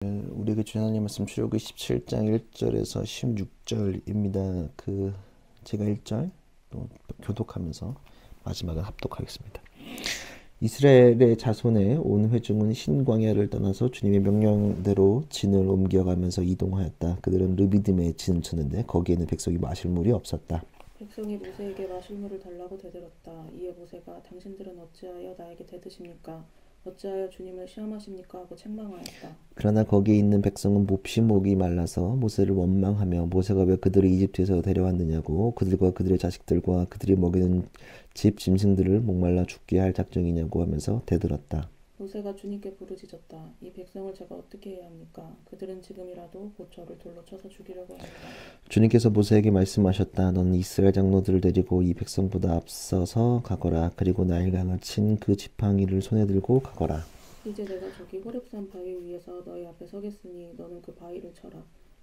우리에게 주신 하나님 말씀 출애굽기 17장 1절에서 16절입니다. 제가 1절 또 교독하면서 마지막은 합독하겠습니다. 이스라엘의 자손의 온 회중은 신광야를 떠나서 주님의 명령대로 진을 옮겨가면서 이동하였다. 그들은 르비딤에 진을 쳤는데 거기에는 백성이 마실 물이 없었다. 백성이 모세에게 마실 물을 달라고 대들었다. 이에 모세가 당신들은 어찌하여 나에게 대드십니까? 어찌하여 주님을 시험하십니까? 하고 책망하였다. 그러나 거기에 있는 백성은 몹시 목이 말라서 모세를 원망하며 모세가 왜 그들을 이집트에서 데려왔느냐고 그들과 그들의 자식들과 그들이 먹이는 집 짐승들을 목말라 죽게 할 작정이냐고 하면서 대들었다. 모세가 주님께 부르짖었다. 이 백성을 제가 어떻게 해야 합니까? 그들은 지금이라도 곧 저를 돌로 쳐서 죽이려고 합니다. 주님께서 모세에게 말씀하셨다. 너는 이스라엘 장로들을 데리고 이 백성보다 앞서서 가거라. 그리고 나일강을 친 그 지팡이를 손에 들고 가거라. 이제 내가 저기 호렙산 바위 위에서 너희 앞에 서겠으니 너는 그 바위를 쳐라.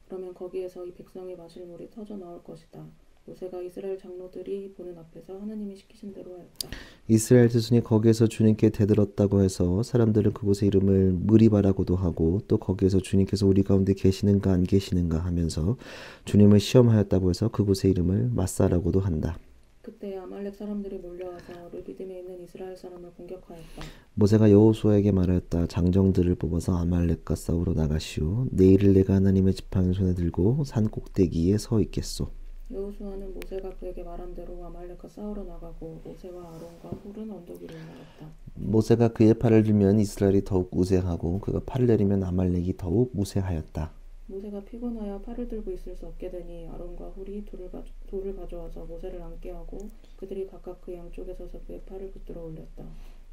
그러면 거기에서 이 백성이 마실 물이 터져 나올 것이다. 모세가 이스라엘 장로들이 보는 앞에서 하나님이 시키신 대로 하였다. 이스라엘 자손이 거기에서 주님께 대들었다고 해서 사람들은 그곳의 이름을 무리바라고도 하고 또 거기에서 주님께서 우리 가운데 계시는가 안 계시는가 하면서 주님을 시험하였다고 해서 그곳의 이름을 마사라고도 한다. 그때 아말렉 사람들이 몰려와서 르비딤에 있는 이스라엘 사람을 공격하였다. 모세가 여호수아에게 말하였다. 장정들을 뽑아서 아말렉과 싸우러 나가시오. 내일을 내가 하나님의 지팡이를 손에 들고 산 꼭대기에 서 있겠소. 여호수아는 모세가 그에게 말한 대로 아말렉과 싸우러 나가고 모세와 아론과 훌은 언덕 위로 올라갔다. 모세가 그의 팔을 들면 이스라엘이 더욱 우세하고 그가 팔을 내리면 아말렉이 더욱 우세하였다. 모세가 피곤하여 팔을 들고 있을 수 없게 되니 아론과 훌이 돌을 가져와서 모세를 앉게 하고 그들이 각각 그 양쪽에 서서 그의 팔을 붙들어 올렸다.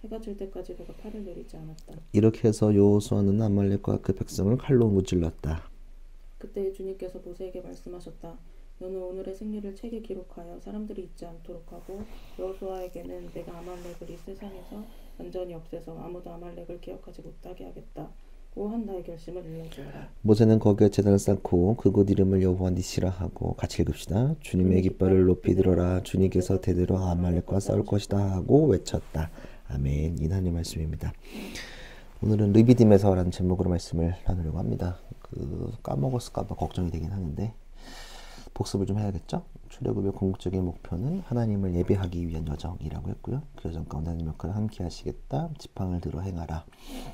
해가 질 때까지 그가 팔을 내리지 않았다. 이렇게 해서 여호수아는 아말렉과 그 백성을 칼로 무찔렀다. 그때 주님께서 모세에게 말씀하셨다. 너는 오늘의 승리를 책에 기록하여 사람들이 잊지 않도록 하고 여호수아에게는 내가 아말렉을 이 세상에서 완전히 없애서 아무도 아말렉을 기억하지 못하게 하겠다. 고 한 나의 결심을 일러주어라. 모세는 거기에 제단을 쌓고 그곳 이름을 여호와 니시라 하고 같이 읽읍시다. 주님의 깃발을 높이 들어라. 주님께서 대대로 아말렉과 싸울 것이다 하고 외쳤다. 아멘. 이 하나님의 말씀입니다. 오늘은 르비딤에서라는 제목으로 말씀을 나누려고 합니다. 까먹었을까 봐 걱정이 되긴 하는데 복습을 좀 해야겠죠? 출애굽의 궁극적인 목표는 하나님을 예배하기 위한 여정이라고 했고요. 그 여정 가운데 하나님 역할을 함께 하시겠다. 지팡이를 들어 행하라.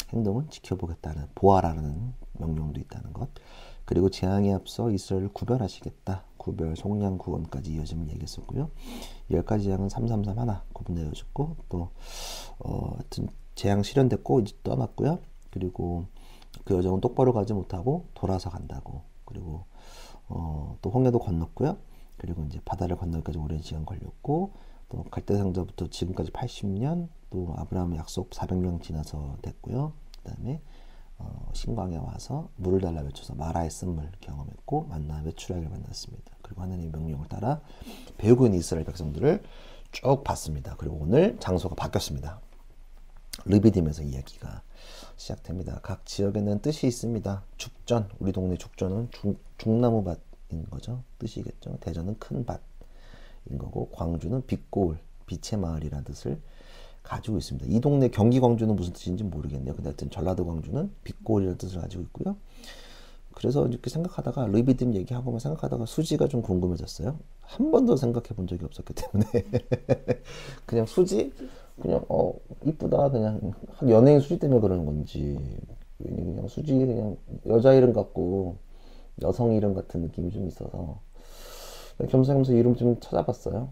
행동은 지켜보겠다는 보아라는 명령도 있다는 것. 그리고 재앙에 앞서 이스라엘을 구별하시겠다. 구별, 속량, 구원까지 이어짐을 얘기했었고요. 10가지 재앙은 333 하나 구분되어졌고 또 하여튼 재앙 실현됐고 이제 떠났고요. 그리고 그 여정은 똑바로 가지 못하고 돌아서 간다고. 그리고 또 홍해도 건넜고요. 그리고 이제 바다를 건너기까지 오랜 시간 걸렸고 또 갈대상자부터 지금까지 80년 또 아브라함의 약속 400년 지나서 됐고요. 그다음에 신광야에 와서 물을 달라 외쳐서 마라의 쓴물 경험했고 만나의 출애굽을 만났습니다. 그리고 하나님의 명령을 따라 배우고 있는 이스라엘 백성들을 쭉 봤습니다. 그리고 오늘 장소가 바뀌었습니다. 르비딤에서 이야기가 시작됩니다. 각 지역에는 뜻이 있습니다. 죽전, 우리 동네 죽전은 죽나무 밭인 거죠. 뜻이겠죠. 대전은 큰 밭인 거고 광주는 빛고울, 빛의 마을이라는 뜻을 가지고 있습니다. 이 동네 경기 광주는 무슨 뜻인지 모르겠네요. 근데 하여튼 전라도 광주는 빛고울이라는 뜻을 가지고 있고요. 그래서 이렇게 생각하다가 르비딤 얘기하고만 생각하다가 수지가 좀 궁금해졌어요. 한 번도 생각해 본 적이 없었기 때문에 그냥 수지? 그냥 이쁘다 그냥 연예인 수지 때문에 그러는 건지 그냥 수지 그냥 여자 이름 같고 여성 이름 같은 느낌이 좀 있어서 겸사겸사 이름 좀 찾아봤어요.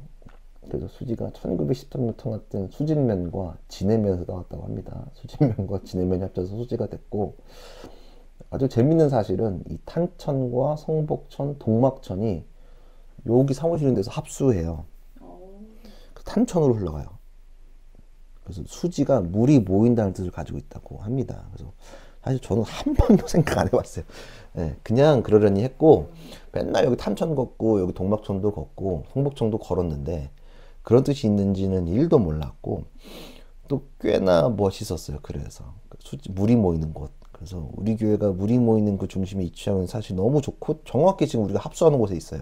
그래서 수지가 1913년 통했던 수진면과 진해면에서 나왔다고 합니다. 수진면과 진해면이 합쳐서 수지가 됐고 아주 재밌는 사실은 이 탄천과 성북천, 동막천이 여기 사무실 있는 데서 합수해요. 탄천으로 흘러가요. 그래서 수지가 물이 모인다는 뜻을 가지고 있다고 합니다. 그래서 사실 저는 한 번도 생각 안 해봤어요. 네, 그냥 그러려니 했고 맨날 여기 탄천 걷고 여기 동막천도 걷고 성북천도 걸었는데 그런 뜻이 있는지는 1도 몰랐고 또 꽤나 멋있었어요. 그래서 물이 모이는 곳. 그래서 우리 교회가 물이 모이는 그 중심에 위치하면 사실 너무 좋고 정확히 지금 우리가 합수하는 곳에 있어요.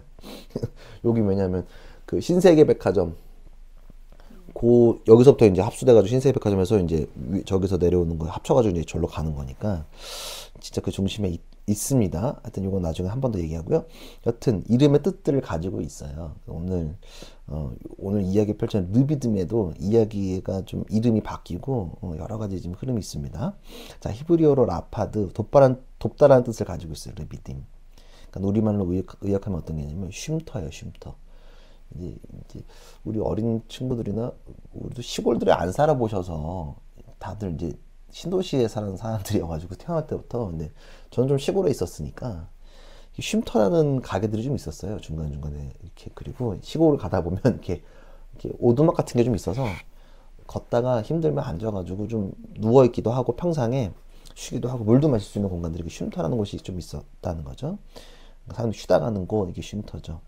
여기 왜냐면 그 신세계백화점 여기서부터 이제 합수돼가지고 신세계백화점에서 이제 저기서 내려오는 거 합쳐가지고 이제 절로 가는 거니까 진짜 그 중심에 있습니다. 하여튼 이건 나중에 한 번 더 얘기하고요. 여튼 이름의 뜻들을 가지고 있어요. 오늘 이야기 펼쳐진 르비딤에도 이야기가 좀 이름이 바뀌고 여러 가지 지금 흐름이 있습니다. 자, 히브리어로 라파드, 돕다라는 뜻을 가지고 있어요. 르비딤. 그러니까 우리말로 의역하면 어떤 개념이냐면 쉼터예요. 쉼터. 이제 우리 어린 친구들이나 우리도 시골들에 안 살아보셔서 다들 이제 신도시에 사는 사람들이어가지고 태어날 때부터. 근데 저는 좀 시골에 있었으니까 쉼터라는 가게들이 좀 있었어요. 중간중간에 이렇게. 그리고 시골을 가다 보면 이렇게 오두막 같은 게 좀 있어서 걷다가 힘들면 앉아가지고 좀 누워있기도 하고 평상에 쉬기도 하고 물도 마실 수 있는 공간들이 쉼터라는 곳이 좀 있었다는 거죠. 사람들이 쉬다 가는 곳, 이게 쉼터죠.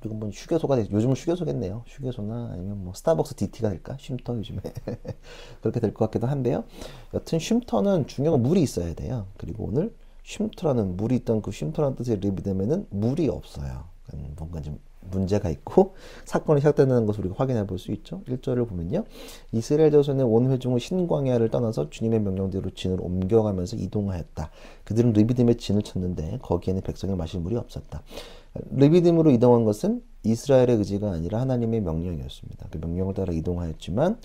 그리고 뭐 휴게소가 요즘은 휴게소겠네요. 휴게소나 아니면 뭐 스타벅스 DT가 될까? 쉼터 요즘에 그렇게 될 것 같기도 한데요. 여튼 쉼터는 중요한 건 물이 있어야 돼요. 그리고 오늘 쉼터라는 물이 있던 그 쉼터라는 뜻의 르비딤에는 물이 없어요. 뭔가 좀 문제가 있고 사건이 시작된다는 것을 우리가 확인해 볼 수 있죠. 1절을 보면요. 이스라엘 자손의 온 회중은 신광야를 떠나서 주님의 명령대로 진을 옮겨가면서 이동하였다. 그들은 르비딤에 진을 쳤는데 거기에는 백성이 마실 물이 없었다. 르비딤으로 이동한 것은 이스라엘의 의지가 아니라 하나님의 명령이었습니다. 그 명령을 따라 이동하였지만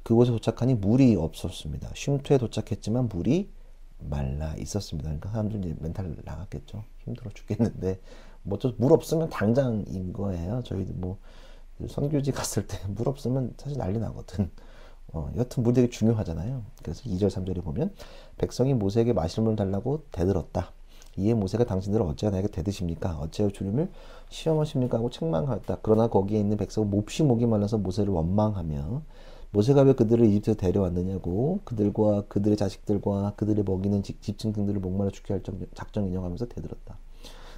그곳에 도착하니 물이 없었습니다. 쉼터에 도착했지만 물이 말라 있었습니다. 그러니까 사람들 이제 멘탈 나갔겠죠. 힘들어 죽겠는데 뭐 물 없으면 당장인 거예요. 저희도 뭐 선교지 갔을 때 물 없으면 사실 난리 나거든. 여튼 물이 되게 중요하잖아요. 그래서 2절 3절에 보면 백성이 모세에게 마실 물을 달라고 대들었다. 이에 모세가 당신들은 어찌하여 나에게 대드십니까? 어찌하여 주님을 시험하십니까? 하고 책망하였다. 그러나 거기에 있는 백성은 몹시 목이 말라서 모세를 원망하며 모세가 왜 그들을 이집트에서 데려왔느냐고 그들과 그들의 자식들과 그들의 먹이는 집중 등들을 목마르 죽게 할 작정 인용하면서 대들었다.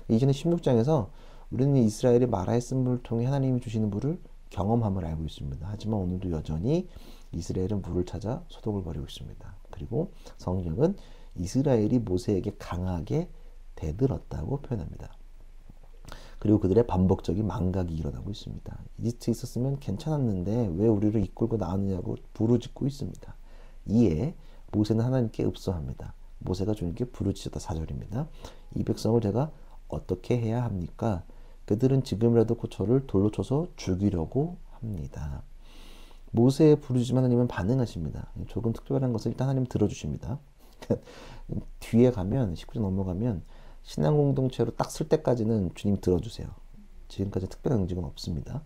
이전에 16장에서 우리는 이스라엘이 마라의 쓴 물을 통해 하나님이 주시는 물을 경험함을 알고 있습니다. 하지만 오늘도 여전히 이스라엘은 물을 찾아 소독을 벌이고 있습니다. 그리고 성경은 이스라엘이 모세에게 강하게 대들었다고 표현합니다. 그리고 그들의 반복적인 망각이 일어나고 있습니다. 이집트에 있었으면 괜찮았는데 왜 우리를 이끌고 나왔느냐고 부르짖고 있습니다. 이에 모세는 하나님께 읍소합니다. 모세가 주님께 부르짖었다. 4절입니다. 이 백성을 제가 어떻게 해야 합니까? 그들은 지금이라도 저를 돌로 쳐서 죽이려고 합니다. 모세의 부르짖음 하나님은 반응하십니다. 조금 특별한 것을 일단 하나님 들어주십니다. 뒤에 가면 19절 넘어가면 신앙 공동체로 딱 쓸 때까지는 주님 들어주세요. 지금까지 특별한 응징은 없습니다.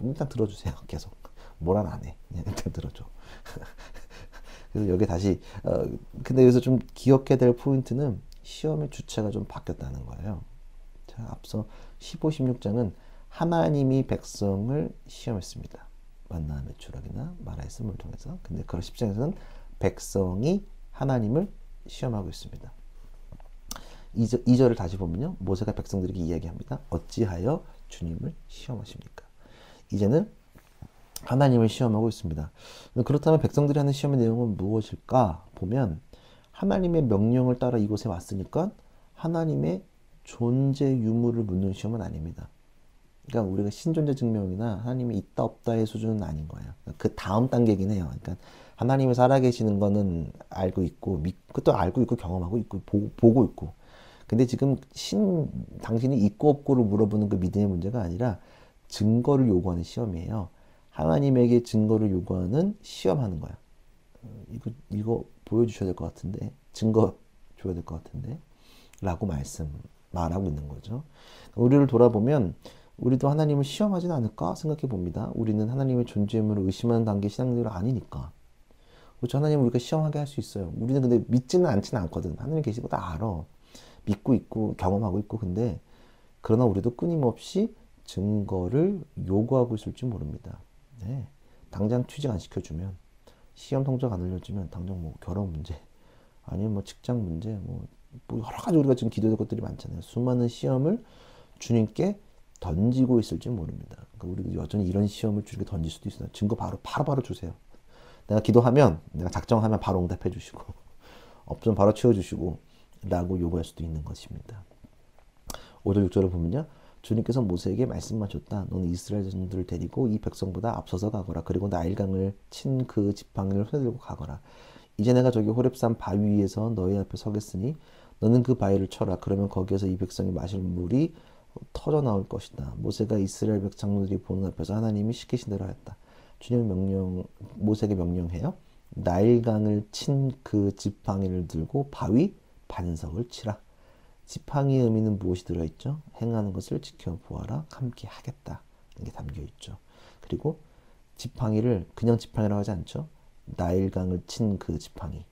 일단 들어주세요. 계속 뭐란 안 해. 그냥 일단 들어줘. 그래서 여기 다시 근데 여기서 좀 기억해야 될 포인트는 시험의 주체가 좀 바뀌었다는 거예요. 자, 앞서 15, 16장은 하나님이 백성을 시험했습니다. 만나 매출하기나 마라의 쓴물을 통해서. 근데 그런 10장에서는 백성이 하나님을 시험하고 있습니다. 2절을 다시 보면요. 모세가 백성들에게 이야기합니다. 어찌하여 주님을 시험하십니까? 이제는 하나님을 시험하고 있습니다. 그렇다면 백성들이 하는 시험의 내용은 무엇일까? 보면 하나님의 명령을 따라 이곳에 왔으니까 하나님의 존재 유무를 묻는 시험은 아닙니다. 그러니까 우리가 신존재 증명이나 하나님이 있다 없다의 수준은 아닌 거예요. 그 다음 단계긴 해요. 그러니까 하나님이 살아계시는 거는 알고 있고 그것도 알고 있고 경험하고 있고 보고 있고. 근데 지금 당신이 있고 없고를 물어보는 그 믿음의 문제가 아니라 증거를 요구하는 시험이에요. 하나님에게 증거를 요구하는 시험하는 거야. 이거 보여주셔야 될 것 같은데, 증거 줘야 될 것 같은데 라고 말하고 있는 거죠. 우리를 돌아보면 우리도 하나님을 시험하지는 않을까 생각해 봅니다. 우리는 하나님의 존재임을 의심하는 단계 신앙들이 아니니까. 그렇죠. 하나님을 우리가 시험하게 할 수 있어요. 우리는 근데 믿지는 않지는 않거든. 하나님 계시고 다 알아. 믿고 있고 경험하고 있고. 근데 그러나 우리도 끊임없이 증거를 요구하고 있을지 모릅니다. 네. 당장 취직 안 시켜주면, 시험 성적 안 올려주면 당장 뭐 결혼 문제, 아니면 뭐 직장 문제, 뭐 여러 가지 우리가 지금 기도할 것들이 많잖아요. 수많은 시험을 주님께 던지고 있을지 모릅니다. 그러니까 우리도 여전히 이런 시험을 주님께 던질 수도 있어요. 증거 바로 주세요. 내가 기도하면, 내가 작정하면 바로 응답해 주시고, 없으면 바로 치워주시고 라고 요구할 수도 있는 것입니다. 5절 6절을 보면요. 주님께서 모세에게 말씀하셨다. 너는 이스라엘 자손들을 데리고 이 백성보다 앞서서 가거라. 그리고 나일강을 친 그 지팡이를 손에 들고 가거라. 이제 내가 저기 호렙산 바위 위에서 너희 앞에 서겠으니 너는 그 바위를 쳐라. 그러면 거기에서 이 백성이 마실 물이 터져 나올 것이다. 모세가 이스라엘 백성들이 보는 앞에서 하나님이 시키신 대로 하였다. 주님은 모세에게 명령해요. 나일강을 친 그 지팡이를 들고 바위 반석을 치라. 지팡이의 의미는 무엇이 들어있죠? 행하는 것을 지켜보아라. 함께 하겠다. 이게 담겨있죠. 그리고 지팡이를 그냥 지팡이라고 하지 않죠. 나일강을 친 그 지팡이.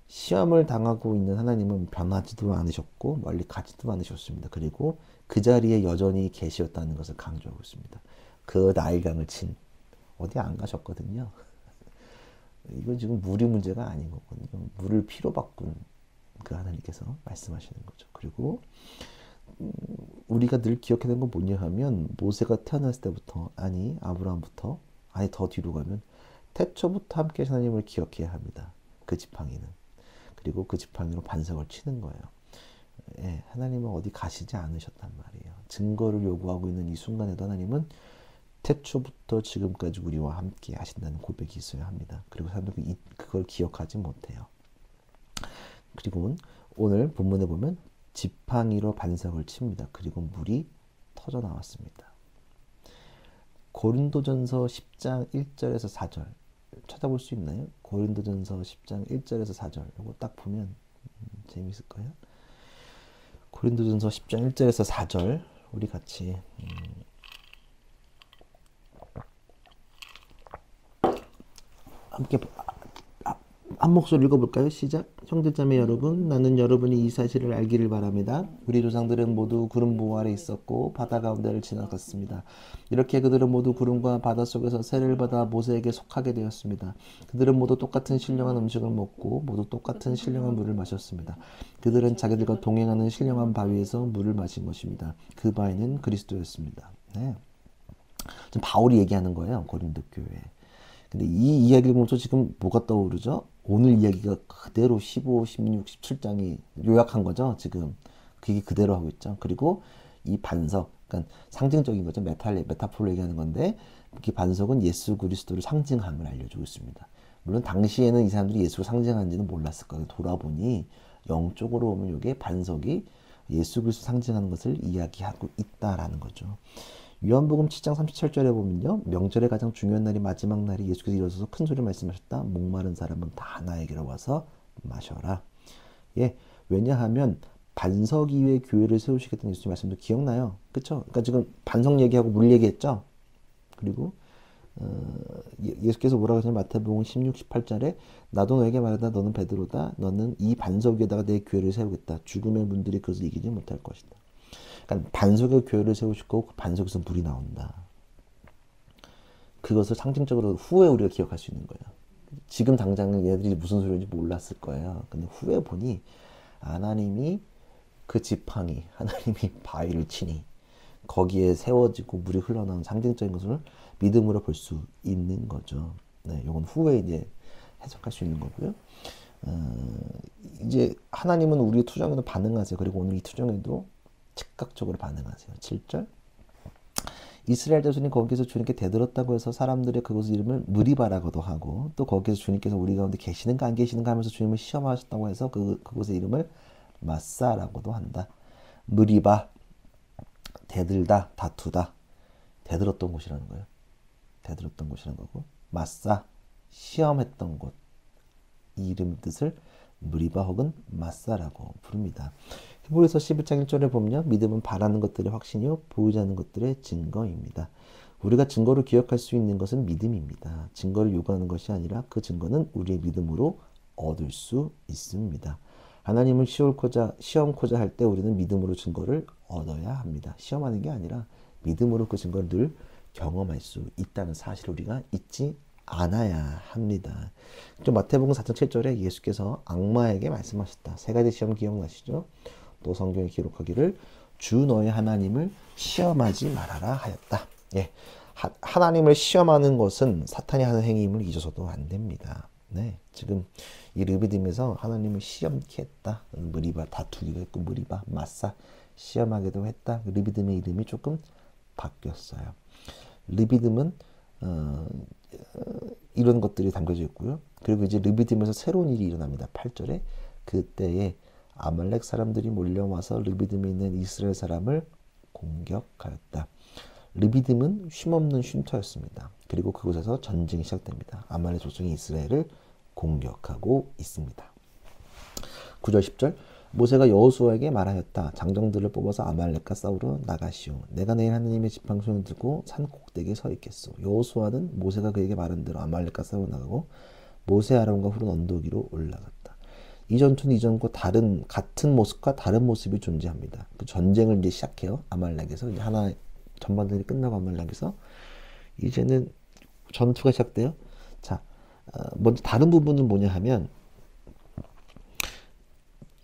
시험을 당하고 있는 하나님은 변하지도 않으셨고 멀리 가지도 않으셨습니다. 그리고 그 자리에 여전히 계시었다는 것을 강조하고 있습니다. 그 나일강을 친 어디 안 가셨거든요. 이건 지금 물이 문제가 아닌 거거든요. 물을 피로 바꾼 그 하나님께서 말씀하시는 거죠. 그리고 우리가 늘 기억해야 되는 건 뭐냐 하면 모세가 태어났을 때부터 아니 아브라함부터 아니 더 뒤로 가면 태초부터 함께 하신 하나님을 기억해야 합니다. 그 지팡이는. 그리고 그 지팡이로 반석을 치는 거예요. 예, 하나님은 어디 가시지 않으셨단 말이에요. 증거를 요구하고 있는 이 순간에도 하나님은 태초부터 지금까지 우리와 함께 하신다는 고백이 있어야 합니다. 그리고 사람들이 그걸 기억하지 못해요. 그리고 오늘 본문에 보면 지팡이로 반석을 칩니다. 그리고 물이 터져 나왔습니다. 고린도전서 10장 1절에서 4절 찾아볼 수 있나요? 고린도전서 10장 1절에서 4절 이거 딱 보면 재미있을 거예요. 고린도전서 10장 1절에서 4절 우리 같이 함께 한 목소리 읽어볼까요? 시작. 형제자매 여러분, 나는 여러분이 이 사실을 알기를 바랍니다. 우리 조상들은 모두 구름 보호 아래 있었고 바다 가운데를 지나갔습니다. 이렇게 그들은 모두 구름과 바다 속에서 세례를 받아 모세에게 속하게 되었습니다. 그들은 모두 똑같은 신령한 음식을 먹고 모두 똑같은 신령한 물을 마셨습니다. 그들은 자기들과 동행하는 신령한 바위에서 물을 마신 것입니다. 그 바위는 그리스도였습니다. 네. 지금 바울이 얘기하는 거예요. 고린도 교회. 근데 이 이야기를 보면서 지금 뭐가 떠오르죠? 오늘 이야기가 그대로 15, 16, 17장이 요약한 거죠. 지금 그게 그대로 하고 있죠. 그리고 이 반석, 그러니까 상징적인 거죠. 메타포로 얘기하는 건데 이 반석은 예수 그리스도를 상징함을 알려주고 있습니다. 물론 당시에는 이 사람들이 예수를 상징하는지는 몰랐을 거예요. 돌아보니 영적으로 보면 이게 반석이 예수 그리스도 상징하는 것을 이야기하고 있다라는 거죠. 요한복음 7장 37절에 보면요. 명절의 가장 중요한 날이 마지막 날이 예수께서 일어서서 큰 소리로 말씀하셨다. 목마른 사람은 다 나에게로 와서 마셔라. 예, 왜냐하면 반석 위에 교회를 세우시겠다는 예수님 말씀도 기억나요. 그렇죠? 그러니까 지금 반석 얘기하고 물 얘기했죠. 그리고 예수께서 뭐라고 하시냐면 마태복음 16, 18절에 나도 너에게 말하다 너는 베드로다. 너는 이 반석 위에다가 내 교회를 세우겠다. 죽음의 문들이 그것을 이기지 못할 것이다. 그러니까 반석의 교회를 세우실 거고 그 반석에서 물이 나온다. 그것을 상징적으로 후에 우리가 기억할 수 있는 거예요. 지금 당장은 얘들이 무슨 소리인지 몰랐을 거예요. 근데 후에 보니 하나님이 그 지팡이, 하나님이 바위를 치니 거기에 세워지고 물이 흘러나오는 상징적인 것을 믿음으로 볼 수 있는 거죠. 네, 이건 후에 이제 해석할 수 있는 거고요. 이제 하나님은 우리의 투정에도 반응하세요. 그리고 오늘 이 투정에도 즉각적으로 반응하세요. 7절. 이스라엘 자손이 거기서 주님께 대들었다고 해서 사람들의 그곳 이름을 무리바라고도 하고 또 거기서 주님께서 우리 가운데 계시는가 안 계시는가 하면서 주님을 시험하셨다고 해서 그곳의 이름을 마사라고도 한다. 무리바, 대들다, 다투다. 대들었던 곳이라는 거예요. 대들었던 곳이라는 거고 마사, 시험했던 곳. 이 이름 뜻을 무리바 혹은 마사라고 부릅니다. 히브리서 11장 1절에 보면 믿음은 바라는 것들의 확신이요 보이지 않는 것들의 증거입니다. 우리가 증거를 기억할 수 있는 것은 믿음입니다. 증거를 요구하는 것이 아니라 그 증거는 우리의 믿음으로 얻을 수 있습니다. 하나님을 시험코자 할 때 우리는 믿음으로 증거를 얻어야 합니다. 시험하는 게 아니라 믿음으로 그 증거를 늘 경험할 수 있다는 사실을 우리가 잊지 않아야 합니다. 또 마태복음 4장 7절에 예수께서 악마에게 말씀하셨다. 세 가지 시험 기억나시죠? 또 성경에 기록하기를 주 너의 하나님을 시험하지 말아라 하였다. 예, 하나님을 시험하는 것은 사탄이 하는 행위임을 잊어서도 안 됩니다. 네, 지금 이 르비딤에서 하나님을 시험케 했다. 무리바 다투기도 했고 무리바 마사 시험하기도 했다. 르비딤의 이름이 조금 바뀌었어요. 르비딤은 이런 것들이 담겨져 있고요. 그리고 이제 르비딤에서 새로운 일이 일어납니다. 8절에 그때에 아말렉 사람들이 몰려와서 르비딤에 있는 이스라엘 사람을 공격하였다. 르비딤은 쉼없는 쉼터였습니다. 그리고 그곳에서 전쟁이 시작됩니다. 아말렉 족속이 이스라엘을 공격하고 있습니다. 9절 10절 모세가 여호수아에게 말하였다. 장정들을 뽑아서 아말렉과 싸우러 나가시오. 내가 내일 하나님의 지팡손을 들고 산 꼭대기에 서 있겠소. 여호수아는 모세가 그에게 말한 대로 아말렉과 싸우러 나가고 모세 아론과 훌은 언덕 위로 올라갔다. 이 전투는 이전과 같은 모습과 다른 모습이 존재합니다. 그 전쟁을 이제 시작해요. 아말렉에서 이제 하나 전반전이 끝나고 아말렉에서 이제는 전투가 시작돼요. 자, 먼저 다른 부분은 뭐냐 하면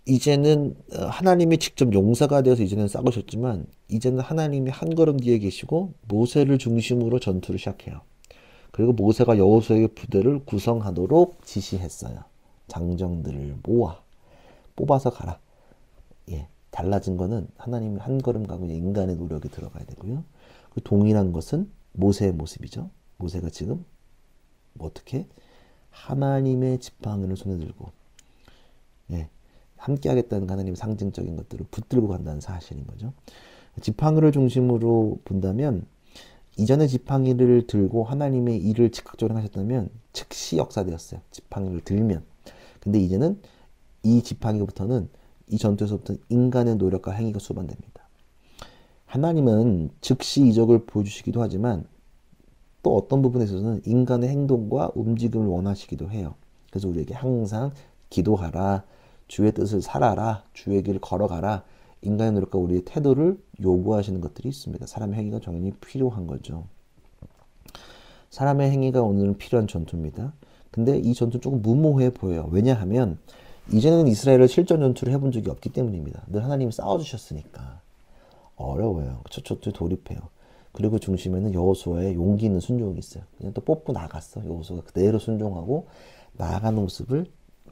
이제는 하나님이 직접 용사가 되어서 이제는 싸우셨지만 이제는 하나님이 한 걸음 뒤에 계시고 모세를 중심으로 전투를 시작해요. 그리고 모세가 여호수아에게 부대를 구성하도록 지시했어요. 장정들을 모아 뽑아서 가라. 예, 달라진 거는 하나님이 한 걸음 가고 인간의 노력이 들어가야 되고요. 그 동일한 것은 모세의 모습이죠. 모세가 지금 어떻게 하나님의 지팡이를 손에 들고 예, 함께 하겠다는 하나님의 상징적인 것들을 붙들고 간다는 사실인 거죠. 지팡이를 중심으로 본다면 이전에 지팡이를 들고 하나님의 일을 즉각적으로 하셨다면 즉시 역사되었어요. 지팡이를 들면. 근데 이제는 이 지팡이부터는 이 전투에서부터 인간의 노력과 행위가 수반됩니다. 하나님은 즉시 이적을 보여주시기도 하지만 또 어떤 부분에 있어서는 인간의 행동과 움직임을 원하시기도 해요. 그래서 우리에게 항상 기도하라, 주의 뜻을 살아라, 주의 길을 걸어가라, 인간의 노력과 우리의 태도를 요구하시는 것들이 있습니다. 사람의 행위가 당연히 필요한 거죠. 사람의 행위가 오늘은 필요한 전투입니다. 근데 이 전투는 조금 무모해 보여요. 왜냐하면 이제는 이스라엘을 실전 전투를 해본 적이 없기 때문입니다. 늘 하나님이 싸워주셨으니까 어려워요. 첫 전투에 돌입해요. 그리고 중심에는 여호수아의 용기 있는 순종이 있어요. 그냥 또 뽑고 나갔어. 여호수아가 그대로 순종하고 나아가는 모습을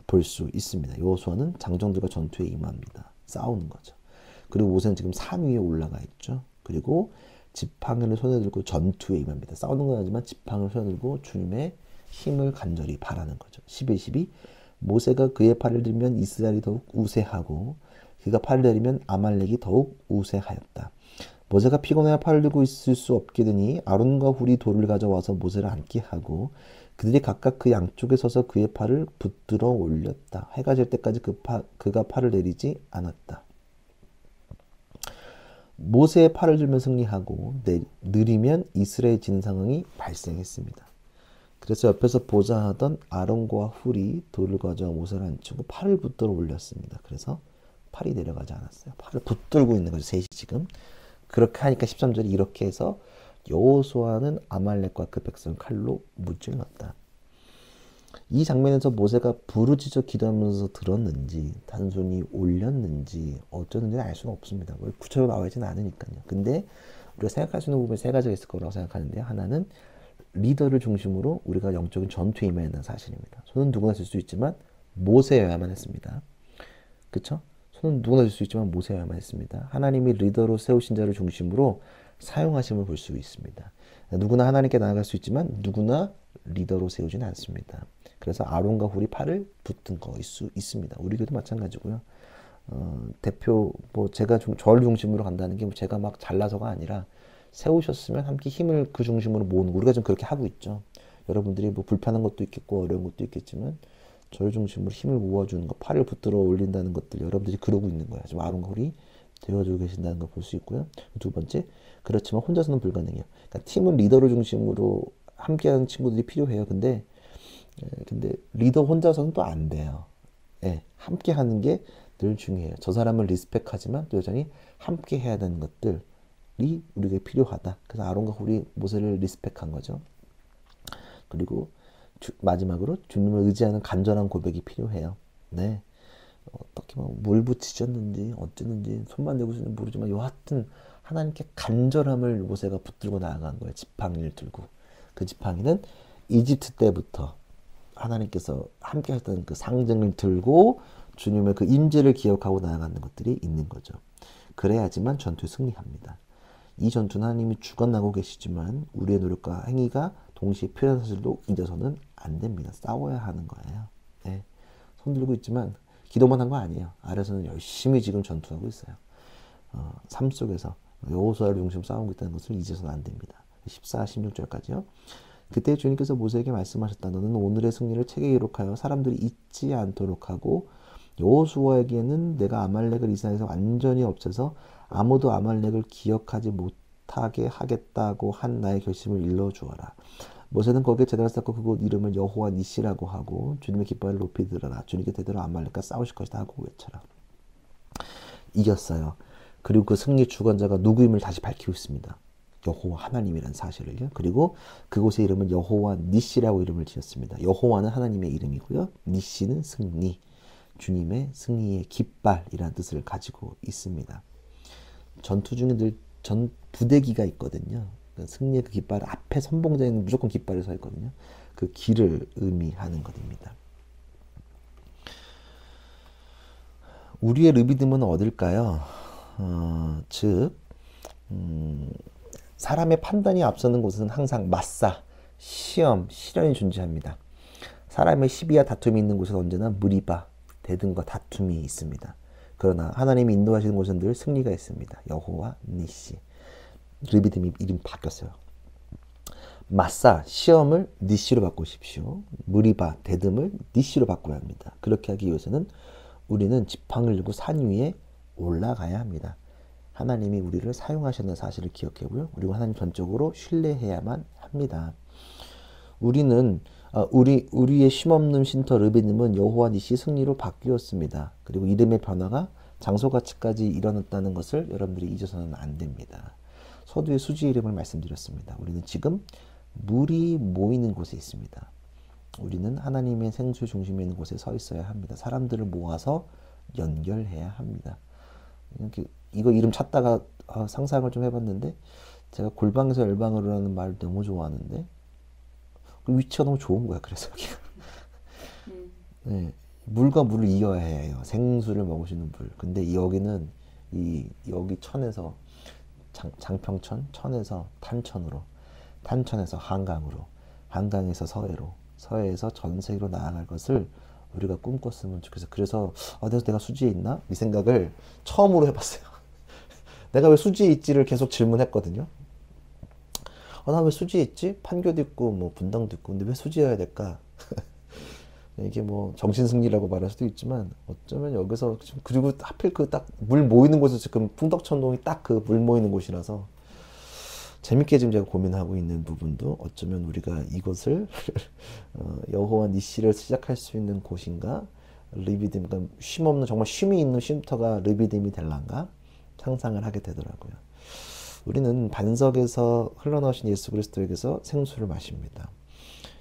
볼 수 있습니다. 여호수아는 장정들과 전투에 임합니다. 싸우는 거죠. 그리고 모세는 지금 산 위에 올라가 있죠. 그리고 지팡이를 손에 들고 전투에 임합니다. 싸우는 건 아니지만 지팡이를 손에 들고 주님의 힘을 간절히 바라는 거죠. 11, 모세가 그의 팔을 들면 이스라엘이 더욱 우세하고 그가 팔을 내리면 아말렉이 더욱 우세하였다. 모세가 피곤하여 팔을 들고 있을 수 없게 되니 아론과 훌이 돌을 가져와서 모세를 앉게 하고 그들이 각각 그 양쪽에 서서 그의 팔을 붙들어 올렸다. 해가 질 때까지 그가 팔을 내리지 않았다. 모세의 팔을 들면 승리하고 느리면 이스라엘 지는 상황이 발생했습니다. 그래서 옆에서 보좌하던 아론과 훌이 돌을 가져와 모세를 앉히고 팔을 붙들어 올렸습니다. 그래서 팔이 내려가지 않았어요. 팔을 붙들고 있는 거죠. 셋이 지금. 그렇게 하니까 13절이 이렇게 해서 여호수아는 아말렉과 그 백성을 칼로 무찔렀다. 이 장면에서 모세가 부르짖어 기도하면서 들었는지 단순히 올렸는지 어쩌는지는 알 수는 없습니다. 구체적으로 나와 있지는 않으니까요. 근데 우리가 생각할 수 있는 부분이 세 가지가 있을 거라고 생각하는데요. 하나는 리더를 중심으로 우리가 영적인 전투에 임해야 한다는 사실입니다. 손은 누구나 들 수 있지만 모세여야만 했습니다. 그렇죠? 손은 누구나 들 수 있지만 모세여야만 했습니다. 하나님이 리더로 세우신 자를 중심으로 사용하심을 볼 수 있습니다. 누구나 하나님께 나아갈 수 있지만 누구나 리더로 세우지는 않습니다. 그래서 아론과 훌이 팔을 붙든 거일 수 있습니다. 우리 교도 마찬가지고요. 대표 제가 저를 중심으로 간다는 게 제가 막 잘나서가 아니라 세우셨으면 함께 힘을 그 중심으로 모으는 거 우리가 좀 그렇게 하고 있죠. 여러분들이 불편한 것도 있겠고 어려운 것도 있겠지만 저를 중심으로 힘을 모아주는 거, 팔을 붙들어 올린다는 것들 여러분들이 그러고 있는 거예요. 지금 아론과 훌이 되어주고 계신다는 걸 볼 수 있고요. 두 번째, 그렇지만 혼자서는 불가능해요. 그러니까 팀은 리더를 중심으로 함께하는 친구들이 필요해요. 근데 리더 혼자서는 또 안 돼요. 예, 함께하는 게 늘 중요해요. 저 사람을 리스펙하지만 또 여전히 함께 해야 되는 것들이 우리에게 필요하다. 그래서 아론과 훌이 모세를 리스펙한 거죠. 그리고 마지막으로 주님을 의지하는 간절한 고백이 필요해요. 네, 어떻게 물 붙이셨는지 어쨌는지 손만 대고 있는지 모르지만 여하튼 하나님께 간절함을 모세가 붙들고 나아간 거예요. 지팡이를 들고. 그 지팡이는 이집트 때부터 하나님께서 함께 하셨던 그 상징을 들고 주님의 그 임재를 기억하고 나아가는 것들이 있는 거죠. 그래야지만 전투에 승리합니다. 이 전투는 하나님이 주관하고 계시지만 우리의 노력과 행위가 동시에 필요한 사실도 잊어서는 안 됩니다. 싸워야 하는 거예요. 네. 손 들고 있지만 기도만 한 거 아니에요. 아래서는 열심히 지금 전투하고 있어요. 삶 속에서 여호수아를 중심으로 싸우고 있다는 것을 잊어서는 안 됩니다. 14, 16절까지요. 그때 주님께서 모세에게 말씀하셨다. 너는 오늘의 승리를 책에 기록하여 사람들이 잊지 않도록 하고 여호수아에게는 내가 아말렉을 이 세상에서 완전히 없애서 아무도 아말렉을 기억하지 못하게 하겠다고 한 나의 결심을 일러주어라. 모세는 거기에 제단을 쌓고 그곳 이름을 여호와 니시라고 하고 주님의 깃발을 높이 들어라. 주님께 대대로 아말렉과 싸우실 것이다 하고 외쳐라. 이겼어요. 그리고 그 승리 주관자가 누구임을 다시 밝히고 있습니다. 여호와 하나님이라는 사실을요. 그리고 그곳의 이름은 여호와 니시라고 이름을 지었습니다. 여호와는 하나님의 이름이고요. 니시는 승리, 주님의 승리의 깃발이라는 뜻을 가지고 있습니다. 전투 중에 늘 부대기가 있거든요. 승리의 그 깃발 앞에 선봉자에는 무조건 깃발이 서 있거든요. 그 길을 의미하는 것입니다. 우리의 르비딤은 어딜까요? 즉 사람의 판단이 앞서는 곳은 항상 맞사, 시험, 시련이 존재합니다. 사람의 시비와 다툼이 있는 곳은 언제나 무리바, 대등과 다툼이 있습니다. 그러나 하나님이 인도하시는 곳은 늘 승리가 있습니다. 여호와 니시. 르비딤이 이름 바뀌었어요. 마사, 시험을 니시로 바꾸십시오. 무리바, 대듬을 니시로 바꿔야 합니다. 그렇게 하기 위해서는 우리는 지팡이를 들고 산 위에 올라가야 합니다. 하나님이 우리를 사용하시는 사실을 기억하고요. 그리고 하나님 전적으로 신뢰해야만 합니다. 우리의 쉼없는 쉼터 르비딤은 여호와 니시 승리로 바뀌었습니다. 그리고 이름의 변화가 장소가치까지 일어났다는 것을 여러분들이 잊어서는 안 됩니다. 서두에 수지 이름을 말씀드렸습니다. 우리는 지금 물이 모이는 곳에 있습니다. 우리는 하나님의 생수 중심에 있는 곳에 서 있어야 합니다. 사람들을 모아서 연결해야 합니다. 이거 이름 찾다가 상상을 좀 해봤는데 제가 골방에서 열방으로라는 말을 너무 좋아하는데 그 위치가 너무 좋은 거야. 그래서 네, 물과 물을 이어야 해요. 생수를 먹으시는 물. 근데 여기는 여기 천에서 장평천, 천에서 탄천으로, 탄천에서 한강으로, 한강에서 서해로, 서해에서 전 세계로 나아갈 것을 우리가 꿈꿨으면 좋겠어. 그래서 어디서 내가 수지에 있나? 이 생각을 처음으로 해봤어요. 내가 왜 수지에 있지를 계속 질문했거든요. 나 왜 수지에 있지? 판교도 있고 뭐 분당도 있고 근데 왜 수지여야 될까? 이게 뭐 정신승리라고 말할 수도 있지만 어쩌면 여기서 그리고 하필 그 딱 물 모이는 곳에서 지금 풍덕천동이 딱 그 물 모이는 곳이라서 재밌게 지금 제가 고민하고 있는 부분도 어쩌면 우리가 이곳을 여호와 니시를 시작할 수 있는 곳인가? 르비딤, 그러니까 쉼없는 정말 쉼이 있는 쉼터가 르비딤이 될란가? 상상을 하게 되더라고요. 우리는 반석에서 흘러나오신 예수 그리스도에게서 생수를 마십니다.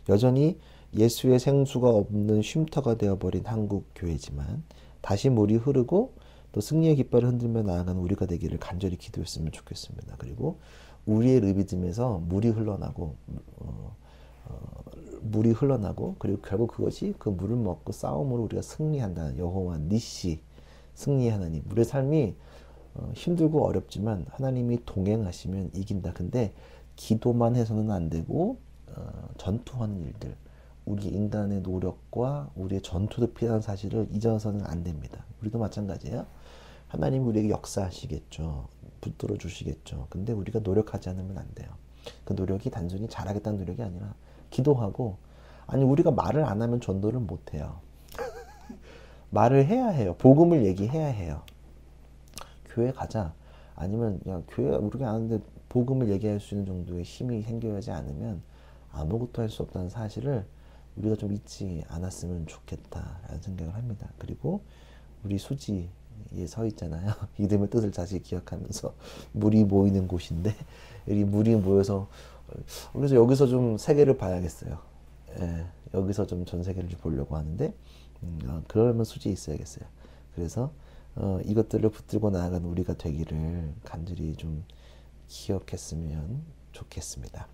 여전히 예수의 생수가 없는 쉼터가 되어버린 한국 교회지만 다시 물이 흐르고 또 승리의 깃발을 흔들며 나아가는 우리가 되기를 간절히 기도했으면 좋겠습니다. 그리고 우리의 르비딤에서 물이 흘러나고 그리고 결국 그것이 그 물을 먹고 싸움으로 우리가 승리한다는 여호와 니시 승리의 하나님. 우리의 삶이 힘들고 어렵지만 하나님이 동행하시면 이긴다. 근데 기도만 해서는 안 되고 전투하는 일들, 우리 인간의 노력과 우리의 전투도 필요한 사실을 잊어서는 안 됩니다. 우리도 마찬가지예요. 하나님 우리에게 역사하시겠죠. 붙들어 주시겠죠. 근데 우리가 노력하지 않으면 안 돼요. 그 노력이 단순히 잘하겠다는 노력이 아니라 기도하고, 아니 우리가 말을 안 하면 전도를 못 해요. 말을 해야 해요. 복음을 얘기해야 해요. 교회 가자. 아니면 야 교회 우리가 아는데 복음을 얘기할 수 있는 정도의 힘이 생겨야지 않으면 아무것도 할 수 없다는 사실을 우리가 좀 잊지 않았으면 좋겠다라는 생각을 합니다. 그리고 우리 수지에 서 있잖아요. 이름의 뜻을 다시 기억하면서 물이 모이는 곳인데 이 물이 모여서 그래서 여기서 좀 세계를 봐야겠어요. 예, 여기서 좀 전 세계를 좀 보려고 하는데 그러면 수지에 있어야겠어요. 그래서 이것들을 붙들고 나아가는 우리가 되기를 간절히 좀 기억했으면 좋겠습니다.